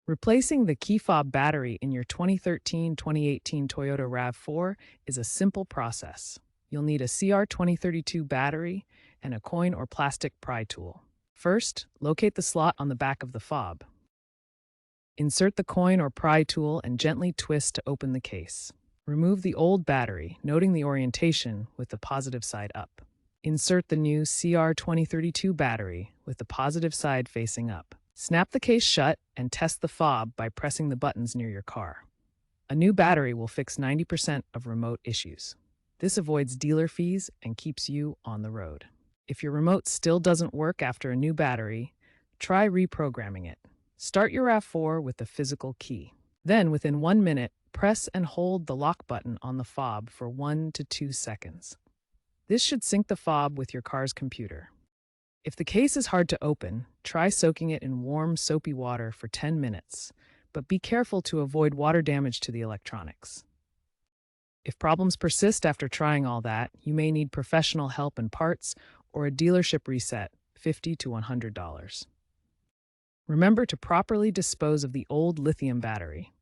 Replacing the key fob battery in your 2013-2018 Toyota RAV4 is a simple process. You'll need a CR2032 battery and a coin or plastic pry tool. First, locate the slot on the back of the fob. Insert the coin or pry tool and gently twist to open the case. Remove the old battery, noting the orientation with the positive side up. Insert the new CR2032 battery with the positive side facing up. Snap the case shut and test the fob by pressing the buttons near your car. A new battery will fix 90% of remote issues. This avoids dealer fees and keeps you on the road. If your remote still doesn't work after a new battery, try reprogramming it. Start your RAV4 with the physical key. Then, within 1 minute, press and hold the lock button on the fob for 1 to 2 seconds. This should sync the fob with your car's computer. If the case is hard to open, try soaking it in warm, soapy water for 10 minutes, but be careful to avoid water damage to the electronics. If problems persist after trying all that, you may need professional help and parts or a dealership reset, $50 to $100. Remember to properly dispose of the old lithium battery.